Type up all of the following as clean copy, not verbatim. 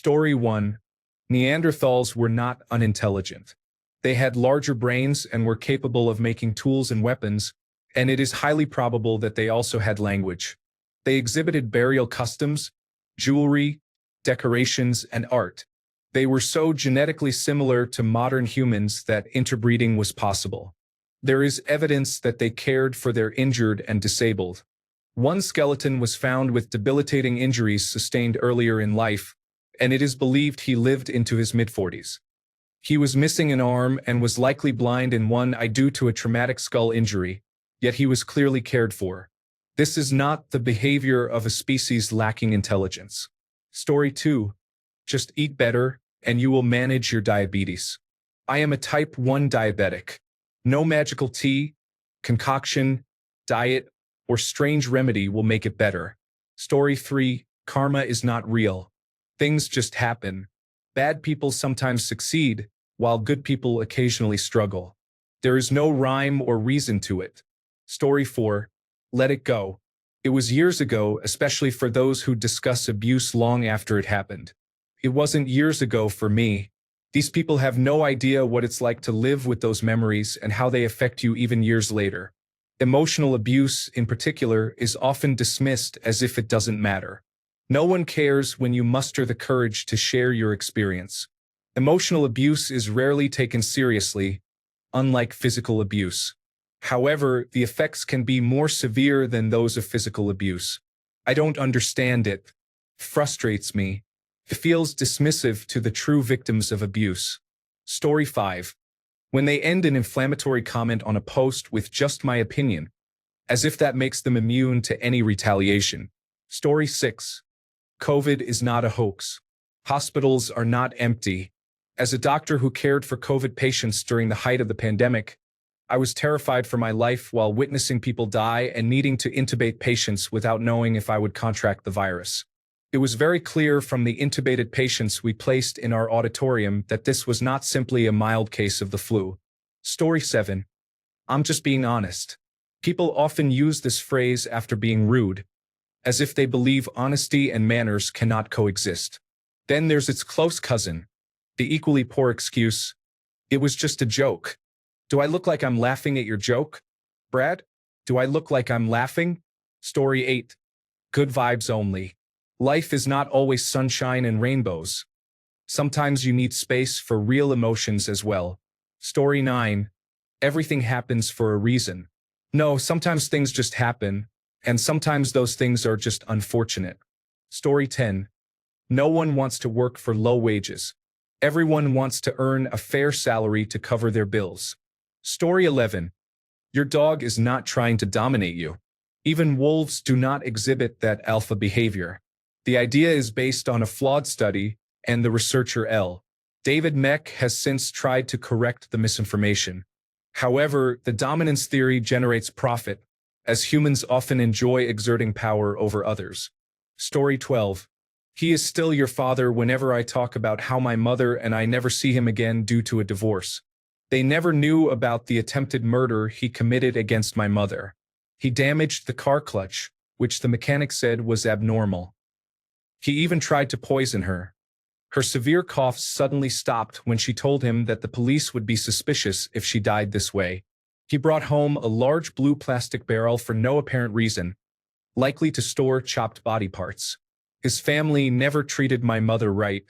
Story 1. Neanderthals were not unintelligent. They had larger brains and were capable of making tools and weapons, and it is highly probable that they also had language. They exhibited burial customs, jewelry, decorations, and art. They were so genetically similar to modern humans that interbreeding was possible. There is evidence that they cared for their injured and disabled. One skeleton was found with debilitating injuries sustained earlier in life, and it is believed he lived into his mid-40s. He was missing an arm and was likely blind in one eye due to a traumatic skull injury, yet he was clearly cared for. This is not the behavior of a species lacking intelligence. Story 2. Just eat better, and you will manage your diabetes. I am a type 1 diabetic. No magical tea, concoction, diet, or strange remedy will make it better. Story 3. Karma is not real. Things just happen. Bad people sometimes succeed, while good people occasionally struggle. There is no rhyme or reason to it. Story 4. Let it go. It was years ago, especially for those who discuss abuse long after it happened. It wasn't years ago for me. These people have no idea what it's like to live with those memories and how they affect you even years later. Emotional abuse, in particular, is often dismissed as if it doesn't matter. No one cares when you muster the courage to share your experience. Emotional abuse is rarely taken seriously, unlike physical abuse. However, the effects can be more severe than those of physical abuse. I don't understand it. It frustrates me. It feels dismissive to the true victims of abuse. Story 5. When they end an inflammatory comment on a post with just my opinion, as if that makes them immune to any retaliation. Story 6. COVID is not a hoax. Hospitals are not empty. As a doctor who cared for COVID patients during the height of the pandemic, I was terrified for my life while witnessing people die and needing to intubate patients without knowing if I would contract the virus. It was very clear from the intubated patients we placed in our auditorium that this was not simply a mild case of the flu. Story 7. I'm just being honest. People often use this phrase after being rude, as if they believe honesty and manners cannot coexist. Then there's its close cousin, the equally poor excuse, it was just a joke. Do I look like I'm laughing at your joke? Brad, do I look like I'm laughing? Story 8. Good vibes only. Life is not always sunshine and rainbows. Sometimes you need space for real emotions as well. Story 9. Everything happens for a reason. No, sometimes things just happen, and sometimes those things are just unfortunate. Story 10. No one wants to work for low wages. Everyone wants to earn a fair salary to cover their bills. Story 11. Your dog is not trying to dominate you. Even wolves do not exhibit that alpha behavior. The idea is based on a flawed study, and the researcher L. David Meck has since tried to correct the misinformation. However, the dominance theory generates profit, as humans often enjoy exerting power over others. Story 12. He is still your father whenever I talk about how my mother and I never see him again due to a divorce. They never knew about the attempted murder he committed against my mother. He damaged the car clutch, which the mechanic said was abnormal. He even tried to poison her. Her severe coughs suddenly stopped when she told him that the police would be suspicious if she died this way. He brought home a large blue plastic barrel for no apparent reason, likely to store chopped body parts. His family never treated my mother right.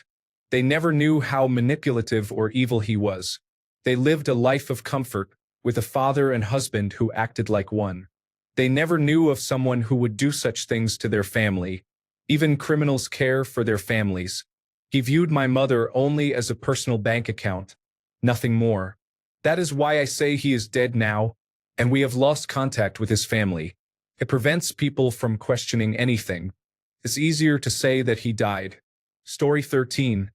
They never knew how manipulative or evil he was. They lived a life of comfort, with a father and husband who acted like one. They never knew of someone who would do such things to their family. Even criminals care for their families. He viewed my mother only as a personal bank account, nothing more. That is why I say he is dead now, and we have lost contact with his family. It prevents people from questioning anything. It's easier to say that he died. Story 13.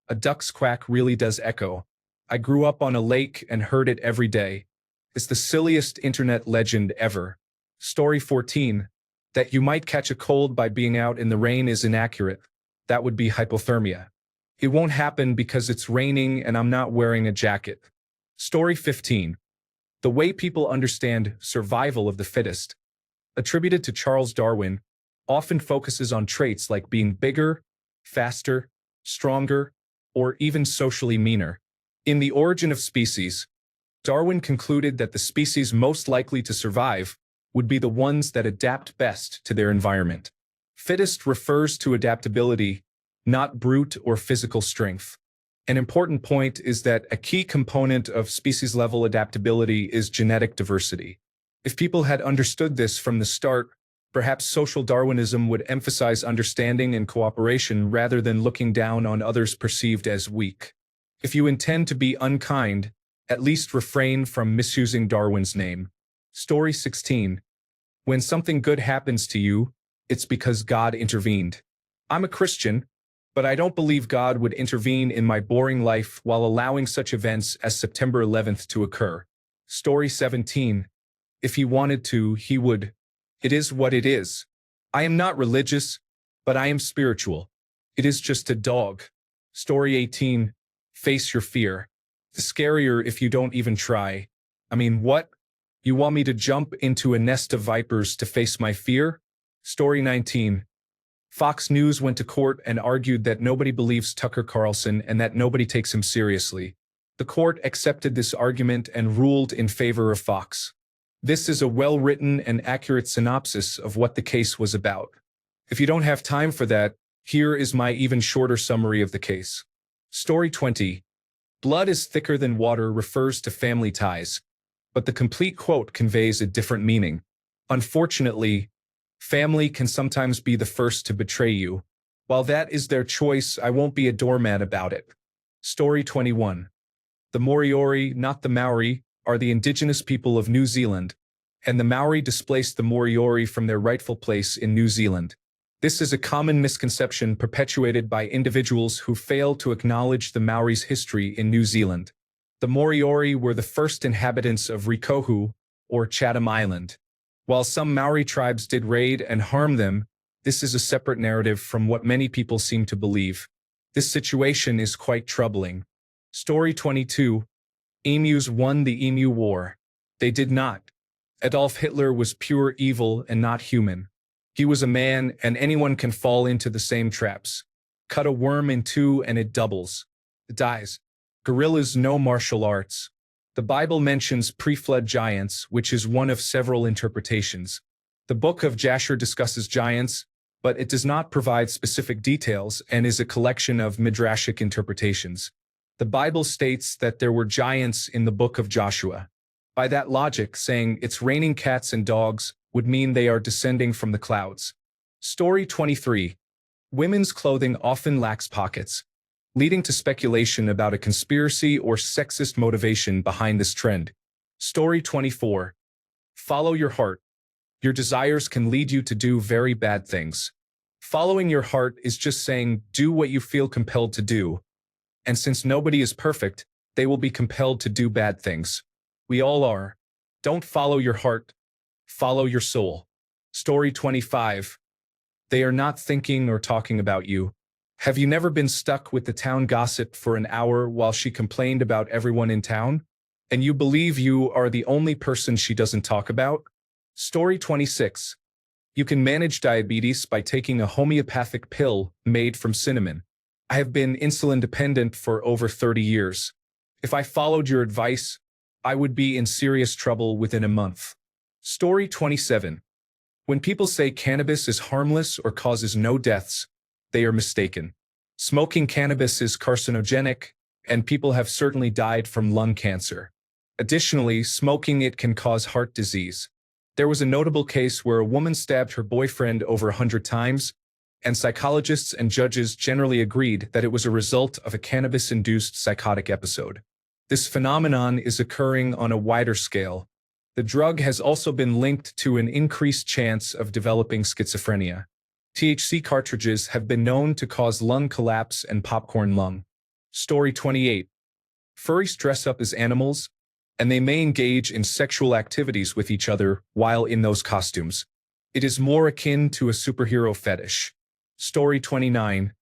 A duck's quack really does echo. I grew up on a lake and heard it every day. It's the silliest internet legend ever. Story 14. That you might catch a cold by being out in the rain is inaccurate. That would be hypothermia. It won't happen because it's raining and I'm not wearing a jacket. Story 15. The way people understand survival of the fittest, attributed to Charles Darwin, often focuses on traits like being bigger, faster, stronger, or even socially meaner. In The Origin of Species, Darwin concluded that the species most likely to survive would be the ones that adapt best to their environment. Fittest refers to adaptability, not brute or physical strength. An important point is that a key component of species-level adaptability is genetic diversity. If people had understood this from the start, perhaps social Darwinism would emphasize understanding and cooperation rather than looking down on others perceived as weak. If you intend to be unkind, at least refrain from misusing Darwin's name. Story 16. When something good happens to you, it's because God intervened. I'm a Christian, but I don't believe God would intervene in my boring life while allowing such events as September 11th to occur. Story 17. If he wanted to, he would. It is what it is. I am not religious, but I am spiritual. It is just a dog. Story 18. Face your fear. It's scarier if you don't even try. I mean, what? You want me to jump into a nest of vipers to face my fear? Story 19. Fox News went to court and argued that nobody believes Tucker Carlson and that nobody takes him seriously. The court accepted this argument and ruled in favor of Fox. This is a well-written and accurate synopsis of what the case was about. If you don't have time for that, here is my even shorter summary of the case. Story 20. Blood is thicker than water refers to family ties, but the complete quote conveys a different meaning. Unfortunately, family can sometimes be the first to betray you. While that is their choice, I won't be a doormat about it. Story 21. The Moriori, not the Maori, are the indigenous people of New Zealand, and the Maori displaced the Moriori from their rightful place in New Zealand. This is a common misconception perpetuated by individuals who fail to acknowledge the Maori's history in New Zealand. The Moriori were the first inhabitants of Rikohu, or Chatham Island. While some Maori tribes did raid and harm them, this is a separate narrative from what many people seem to believe. This situation is quite troubling. Story 22. Emus won the Emu War. They did not. Adolf Hitler was pure evil and not human. He was a man, and anyone can fall into the same traps. Cut a worm in two and it doubles. It dies. Gorillas know martial arts. The Bible mentions pre-flood giants, which is one of several interpretations. The Book of Jasher discusses giants, but it does not provide specific details and is a collection of midrashic interpretations. The Bible states that there were giants in the Book of Joshua. By that logic, saying it's raining cats and dogs would mean they are descending from the clouds. Story 23. Women's clothing often lacks pockets, leading to speculation about a conspiracy or sexist motivation behind this trend. Story 24. Follow your heart. Your desires can lead you to do very bad things. Following your heart is just saying do what you feel compelled to do. And since nobody is perfect, they will be compelled to do bad things. We all are. Don't follow your heart. Follow your soul. Story 25. They are not thinking or talking about you. Have you never been stuck with the town gossip for an hour while she complained about everyone in town? And you believe you are the only person she doesn't talk about? Story 26. You can manage diabetes by taking a homeopathic pill made from cinnamon. I have been insulin dependent for over 30 years. If I followed your advice, I would be in serious trouble within a month. Story 27. When people say cannabis is harmless or causes no deaths, they are mistaken. Smoking cannabis is carcinogenic, and people have certainly died from lung cancer. Additionally, smoking it can cause heart disease. There was a notable case where a woman stabbed her boyfriend over 100 times, and psychologists and judges generally agreed that it was a result of a cannabis-induced psychotic episode. This phenomenon is occurring on a wider scale. The drug has also been linked to an increased chance of developing schizophrenia. THC cartridges have been known to cause lung collapse and popcorn lung. Story 28. Furries dress up as animals, and they may engage in sexual activities with each other while in those costumes. It is more akin to a superhero fetish. Story 29.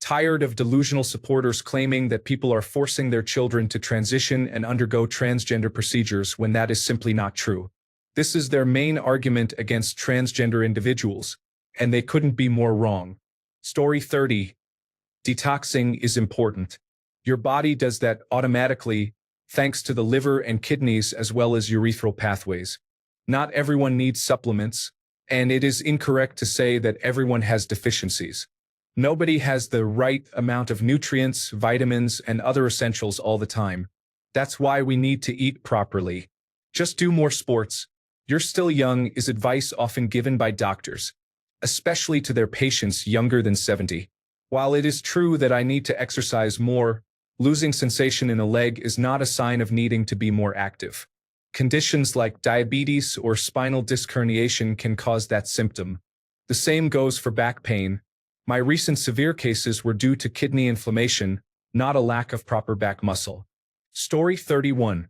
Tired of delusional supporters claiming that people are forcing their children to transition and undergo transgender procedures when that is simply not true. This is their main argument against transgender individuals, and they couldn't be more wrong. Story 30. Detoxing is important. Your body does that automatically thanks to the liver and kidneys as well as urethral pathways. Not everyone needs supplements, and it is incorrect to say that everyone has deficiencies. Nobody has the right amount of nutrients, vitamins, and other essentials all the time. That's why we need to eat properly. Just do more sports. You're still young is advice often given by doctors, especially to their patients younger than 70. While it is true that I need to exercise more, losing sensation in a leg is not a sign of needing to be more active. Conditions like diabetes or spinal disc herniation can cause that symptom. The same goes for back pain. My recent severe cases were due to kidney inflammation, not a lack of proper back muscle. Story 31.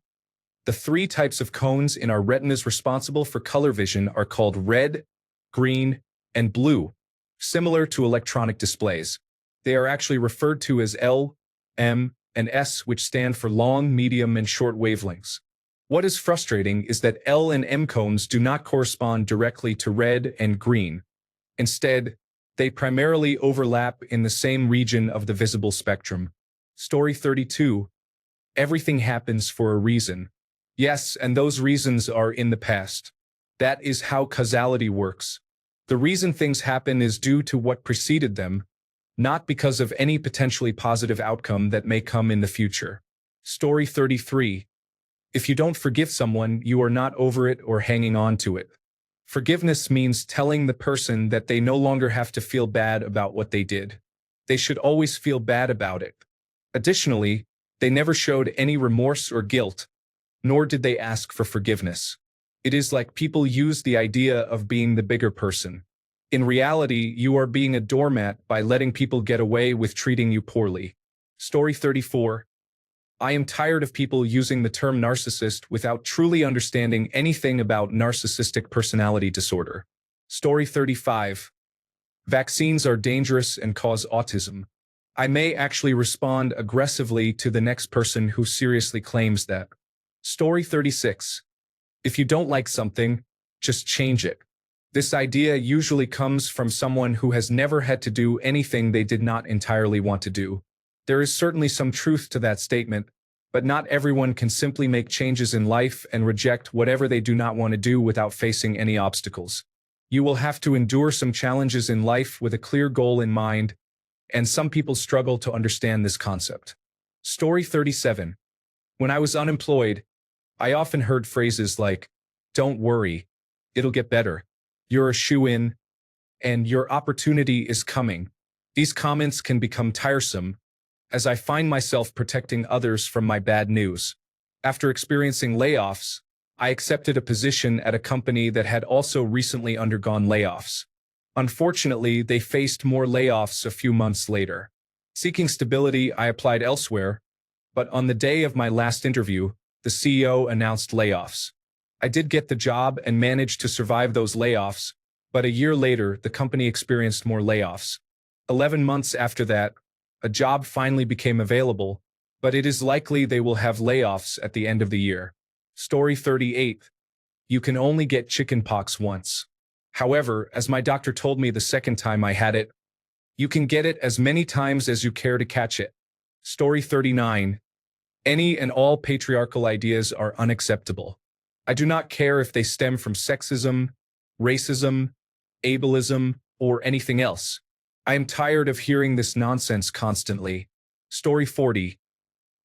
The three types of cones in our retinas responsible for color vision are called red, green, and blue, similar to electronic displays. They are actually referred to as L, M, and S, which stand for long, medium, and short wavelengths. What is frustrating is that L and M cones do not correspond directly to red and green. Instead, they primarily overlap in the same region of the visible spectrum. Story 32. Everything happens for a reason. Yes, and those reasons are in the past. That is how causality works. The reason things happen is due to what preceded them, not because of any potentially positive outcome that may come in the future. Story 33. If you don't forgive someone, you are not over it or hanging on to it. Forgiveness means telling the person that they no longer have to feel bad about what they did. They should always feel bad about it. Additionally, they never showed any remorse or guilt, nor did they ask for forgiveness. It is like people use the idea of being the bigger person. In reality, you are being a doormat by letting people get away with treating you poorly. Story 34. I am tired of people using the term narcissist without truly understanding anything about narcissistic personality disorder. Story 35. Vaccines are dangerous and cause autism. I may actually respond aggressively to the next person who seriously claims that. Story 36. If you don't like something, just change it. This idea usually comes from someone who has never had to do anything they did not entirely want to do. There is certainly some truth to that statement, but not everyone can simply make changes in life and reject whatever they do not want to do without facing any obstacles. You will have to endure some challenges in life with a clear goal in mind, and some people struggle to understand this concept. Story 37. When I was unemployed, I often heard phrases like, "Don't worry, it'll get better. You're a shoo-in," and "Your opportunity is coming." These comments can become tiresome, as I find myself protecting others from my bad news. After experiencing layoffs, I accepted a position at a company that had also recently undergone layoffs. Unfortunately, they faced more layoffs a few months later. Seeking stability, I applied elsewhere, but on the day of my last interview, the CEO announced layoffs. I did get the job and managed to survive those layoffs, but a year later, the company experienced more layoffs. 11 months after that, a job finally became available, but it is likely they will have layoffs at the end of the year. Story 38. You can only get chickenpox once. However, as my doctor told me the second time I had it, you can get it as many times as you care to catch it. Story 39. Any and all patriarchal ideas are unacceptable. I do not care if they stem from sexism, racism, ableism, or anything else. I am tired of hearing this nonsense constantly. Story 40.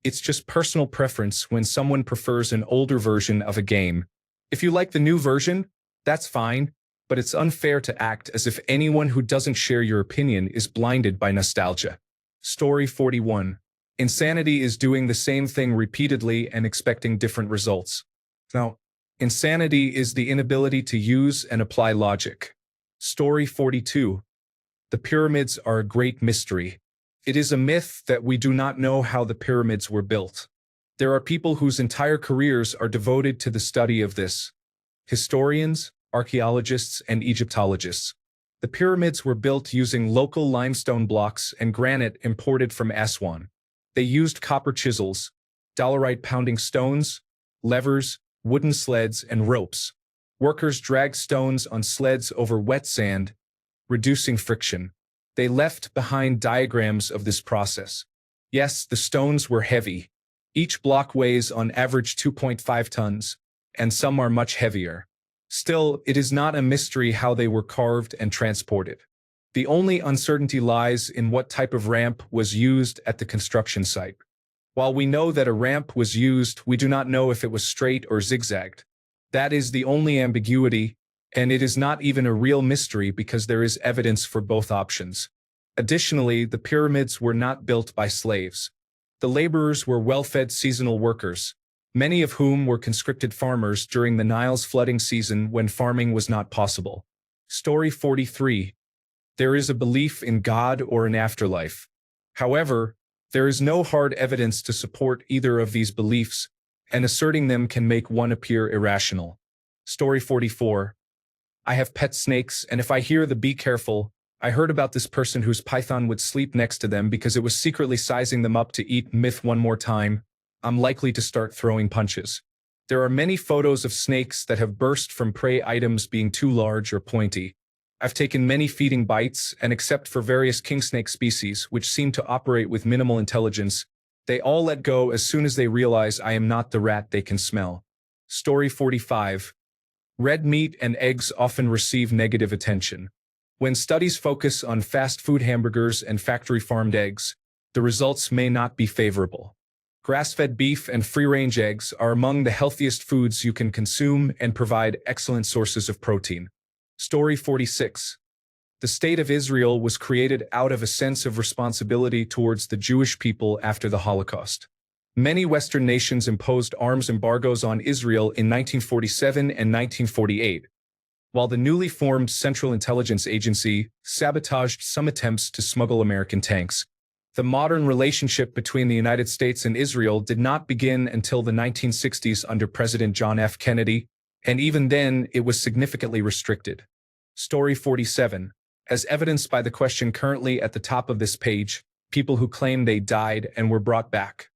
It's just personal preference when someone prefers an older version of a game. If you like the new version, that's fine, but it's unfair to act as if anyone who doesn't share your opinion is blinded by nostalgia. Story 41. Insanity is doing the same thing repeatedly and expecting different results. Now, insanity is the inability to use and apply logic. Story 42. The pyramids are a great mystery. It is a myth that we do not know how the pyramids were built. There are people whose entire careers are devoted to the study of this. Historians, archaeologists, and Egyptologists. The pyramids were built using local limestone blocks and granite imported from Aswan. They used copper chisels, dolerite pounding stones, levers, wooden sleds, and ropes. Workers dragged stones on sleds over wet sand, reducing friction. They left behind diagrams of this process. Yes, the stones were heavy. Each block weighs on average 2.5 tons, and some are much heavier. Still, it is not a mystery how they were carved and transported. The only uncertainty lies in what type of ramp was used at the construction site. While we know that a ramp was used, we do not know if it was straight or zigzagged. That is the only ambiguity, and it is not even a real mystery because there is evidence for both options. Additionally, the pyramids were not built by slaves. The laborers were well-fed seasonal workers, many of whom were conscripted farmers during the Nile's flooding season when farming was not possible. Story 43. There is a belief in God or an afterlife. However, there is no hard evidence to support either of these beliefs, and asserting them can make one appear irrational. Story 44. I have pet snakes, and if I hear the "be careful," I heard about this person whose python would sleep next to them because it was secretly sizing them up to eat myth one more time. I'm likely to start throwing punches. There are many photos of snakes that have burst from prey items being too large or pointy. I've taken many feeding bites, and except for various king snake species, which seem to operate with minimal intelligence, they all let go as soon as they realize I am not the rat they can smell. Story 45. Red meat and eggs often receive negative attention. When studies focus on fast food hamburgers and factory-farmed eggs, the results may not be favorable. Grass-fed beef and free-range eggs are among the healthiest foods you can consume and provide excellent sources of protein. Story 46. The State of Israel was created out of a sense of responsibility towards the Jewish people after the Holocaust. Many Western nations imposed arms embargoes on Israel in 1947 and 1948, while the newly formed Central Intelligence Agency sabotaged some attempts to smuggle American tanks. The modern relationship between the United States and Israel did not begin until the 1960s under President John F. Kennedy, and even then it was significantly restricted. Story 47. As evidenced by the question currently at the top of this page, people who claim they died and were brought back.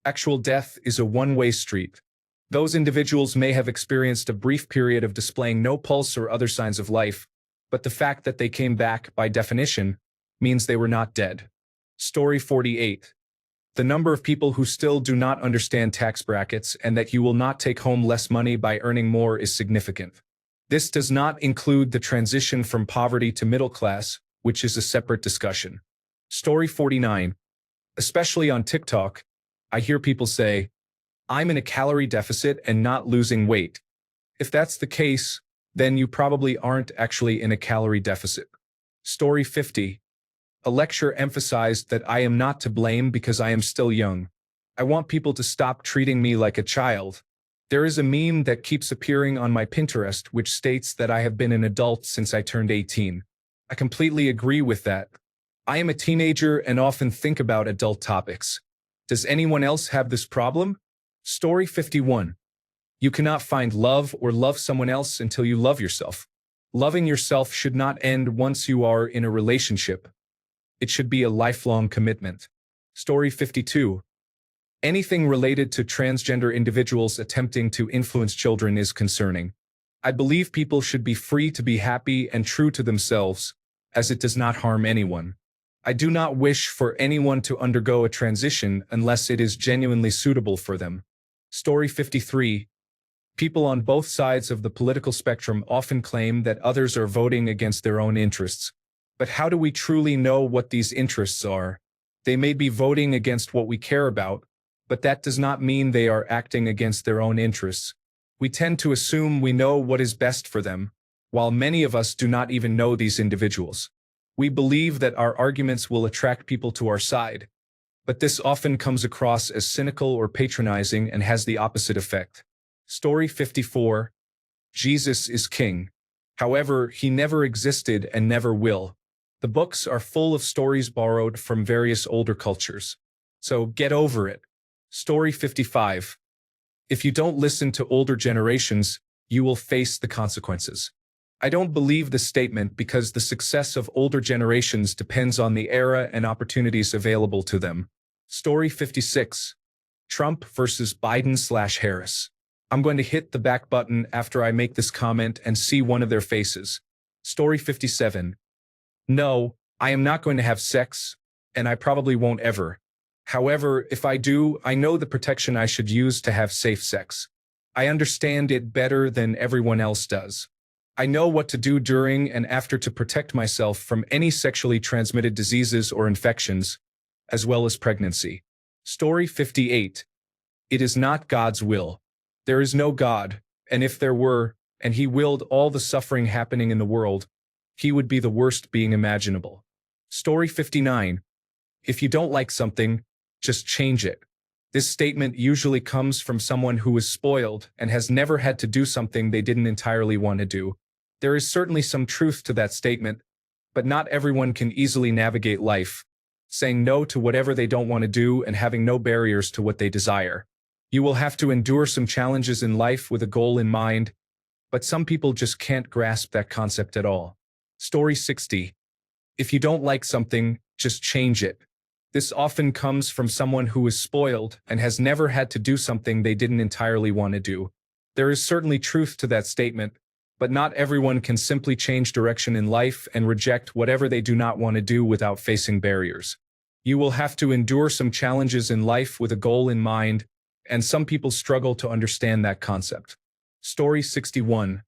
Actual death is a one-way street. Those individuals may have experienced a brief period of displaying no pulse or other signs of life, but the fact that they came back, by definition, means they were not dead. Story 48. The number of people who still do not understand tax brackets and that you will not take home less money by earning more is significant. This does not include the transition from poverty to middle class, which is a separate discussion. Story 49. Especially on TikTok, I hear people say, "I'm in a calorie deficit and not losing weight." If that's the case, then you probably aren't actually in a calorie deficit. Story 50. A lecture emphasized that I am not to blame because I am still young. I want people to stop treating me like a child. There is a meme that keeps appearing on my Pinterest which states that I have been an adult since I turned 18. I completely agree with that. I am a teenager and often think about adult topics. Does anyone else have this problem? Story 51. You cannot find love or love someone else until you love yourself. Loving yourself should not end once you are in a relationship. It should be a lifelong commitment. Story 52. Anything related to transgender individuals attempting to influence children is concerning. I believe people should be free to be happy and true to themselves, as it does not harm anyone. I do not wish for anyone to undergo a transition unless it is genuinely suitable for them. Story 53. People on both sides of the political spectrum often claim that others are voting against their own interests. But how do we truly know what these interests are? They may be voting against what we care about, but that does not mean they are acting against their own interests. We tend to assume we know what is best for them, while many of us do not even know these individuals. We believe that our arguments will attract people to our side, but this often comes across as cynical or patronizing and has the opposite effect. Story 54. Jesus is king. However, he never existed and never will. The books are full of stories borrowed from various older cultures. So get over it. Story 55. If you don't listen to older generations, you will face the consequences. I don't believe this statement because the success of older generations depends on the era and opportunities available to them. Story 56. Trump versus Biden/Harris. I'm going to hit the back button after I make this comment and see one of their faces. Story 57. No, I am not going to have sex, and I probably won't ever. However, if I do, I know the protection I should use to have safe sex. I understand it better than everyone else does. I know what to do during and after to protect myself from any sexually transmitted diseases or infections, as well as pregnancy. Story 58. It is not God's will. There is no God, and if there were, and he willed all the suffering happening in the world, he would be the worst being imaginable. Story 59. If you don't like something, just change it. This statement usually comes from someone who is spoiled and has never had to do something they didn't entirely want to do. There is certainly some truth to that statement, but not everyone can easily navigate life, saying no to whatever they don't want to do and having no barriers to what they desire. You will have to endure some challenges in life with a goal in mind, but some people just can't grasp that concept at all. Story 60. If you don't like something, just change it. This often comes from someone who is spoiled and has never had to do something they didn't entirely want to do. There is certainly truth to that statement, but not everyone can simply change direction in life and reject whatever they do not want to do without facing barriers. You will have to endure some challenges in life with a goal in mind, and some people struggle to understand that concept. Story 61.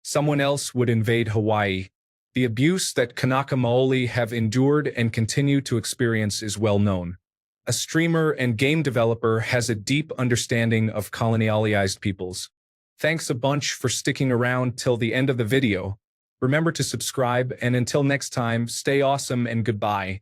Someone else would invade Hawaii. The abuse that Kanaka Maoli have endured and continue to experience is well known. A streamer and game developer has a deep understanding of colonialized peoples. Thanks a bunch for sticking around till the end of the video. Remember to subscribe, and until next time, stay awesome and goodbye.